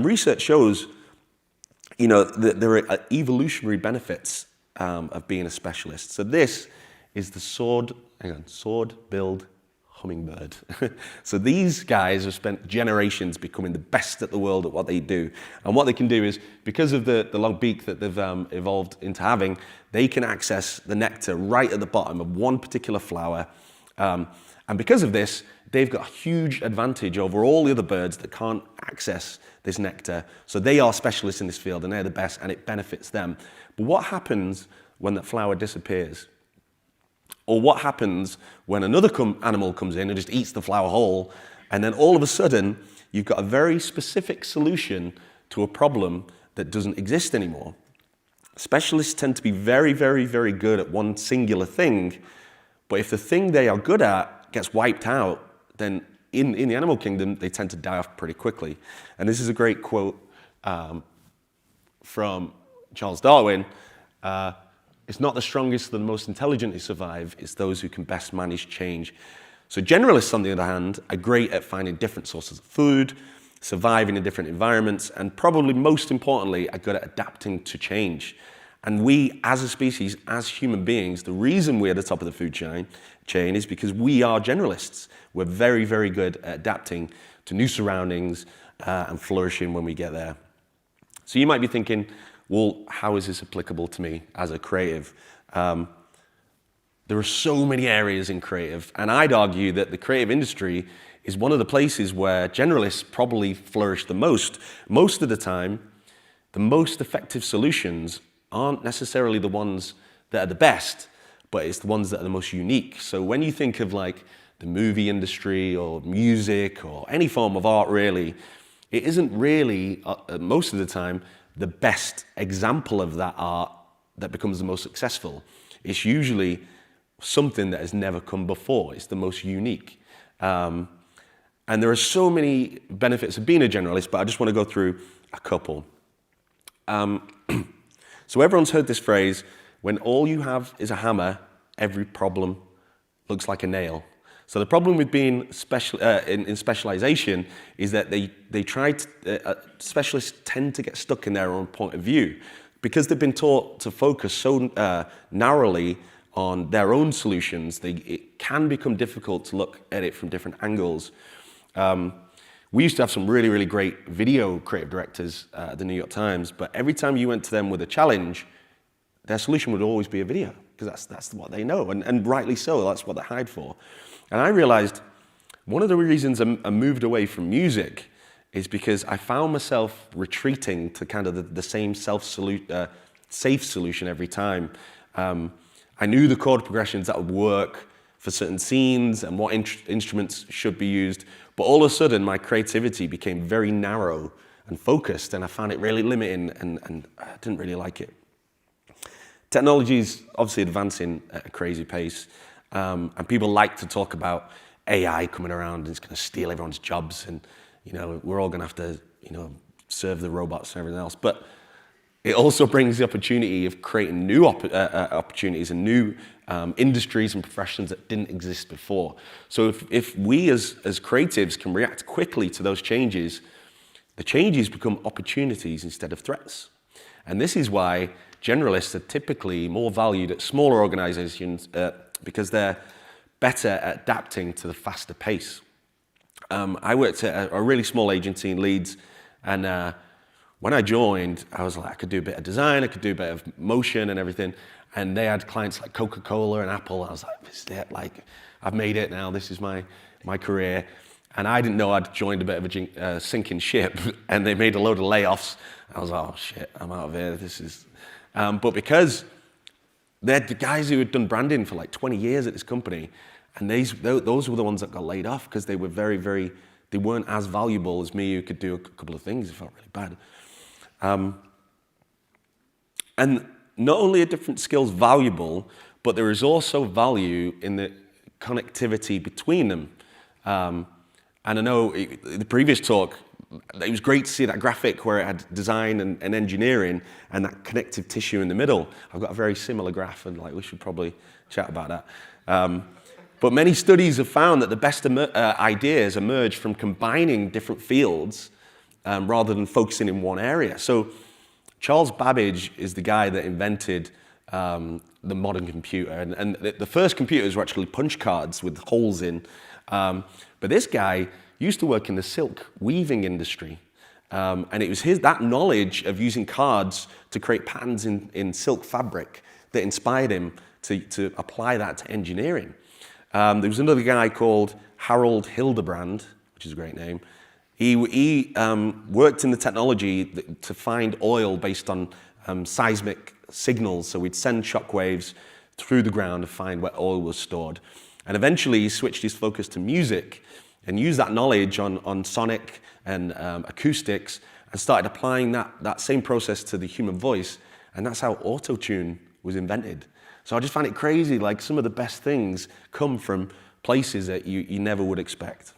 Research shows, that there are evolutionary benefits of being a specialist. So this is the sword-billed hummingbird. So these guys have spent generations becoming the best at the world at what they do. And what they can do is, because of the long beak that they've evolved into having, they can access the nectar right at the bottom of one particular flower. And because of this, they've got a huge advantage over all the other birds that can't access this nectar. So they are specialists in this field and they're the best, and it benefits them. But what happens when that flower disappears? Or what happens when another animal comes in and just eats the flower whole, and then all of a sudden you've got a very specific solution to a problem that doesn't exist anymore? Specialists tend to be very, very, very good at one singular thing, but if the thing they are good at gets wiped out, then in the animal kingdom, they tend to die off pretty quickly. And this is a great quote from Charles Darwin. It's not the strongest or the most intelligent who survive, it's those who can best manage change. So generalists, on the other hand, are great at finding different sources of food, surviving in different environments, and probably most importantly, are good at adapting to change. And we, as a species, as human beings, the reason we're at the top of the food chain is because we are generalists. We're very, very good at adapting to new surroundings and flourishing when we get there. So you might be thinking, well, how is this applicable to me as a creative? There are so many areas in creative, and I'd argue that the creative industry is one of the places where generalists probably flourish the most. Most of the time, the most effective solutions aren't necessarily the ones that are the best, but it's the ones that are the most unique. So when you think of like the movie industry or music or any form of art really, it isn't really, most of the time, the best example of that art that becomes the most successful. It's usually something that has never come before. It's the most unique. And there are so many benefits of being a generalist, but I just want to go through a couple. So everyone's heard this phrase, when all you have is a hammer, every problem looks like a nail. So the problem with being in specialization is that specialists tend to get stuck in their own point of view. Because they've been taught to focus so narrowly on their own solutions, it can become difficult to look at it from different angles. We used to have some really, really great video creative directors at the New York Times, but every time you went to them with a challenge, their solution would always be a video, because that's what they know, and rightly so, that's what they hide for. And I realized one of the reasons I moved away from music is because I found myself retreating to kind of the same safe solution every time. I knew the chord progressions that would work for certain scenes and what instruments should be used, but all of a sudden my creativity became very narrow and focused, and I found it really limiting, and I didn't really like it. Technology is obviously advancing at a crazy pace, and people like to talk about AI coming around and it's going to steal everyone's jobs, and we're all going to have to serve the robots and everything else. But it also brings the opportunity of creating new opportunities and new industries and professions that didn't exist before. So if we as creatives can react quickly to those changes, the changes become opportunities instead of threats. And this is why generalists are typically more valued at smaller organizations because they're better at adapting to the faster pace. I worked at a really small agency in Leeds, and when I joined, I was like, I could do a bit of design, I could do a bit of motion and everything. And they had clients like Coca-Cola and Apple. I was like, this is it, like, I've made it now, this is my career. And I didn't know I'd joined a bit of a sinking ship, and they made a load of layoffs. I was like, oh shit, I'm out of here, this is... but because they're the guys who had done branding for like 20 years at this company, and those were the ones that got laid off because they were they weren't as valuable as me, who could do a couple of things. It felt really bad. And not only are different skills valuable, but there is also value in the connectivity between them. And I know the previous talk, it was great to see that graphic where it had design and engineering and that connective tissue in the middle. I've got a very similar graph, and we should probably chat about that. But many studies have found that the best ideas emerge from combining different fields rather than focusing in one area. So Charles Babbage is the guy that invented the modern computer. And the first computers were actually punch cards with holes in. But this guy used to work in the silk weaving industry. And it was that knowledge of using cards to create patterns in silk fabric that inspired him to apply that to engineering. There was another guy called Harold Hildebrand, which is a great name. He worked in the technology to find oil based on seismic signals. So we'd send shock waves through the ground to find where oil was stored. And eventually he switched his focus to music and used that knowledge on sonic and acoustics and started applying that same process to the human voice. And that's how auto-tune was invented. So I just find it crazy, like some of the best things come from places that you never would expect.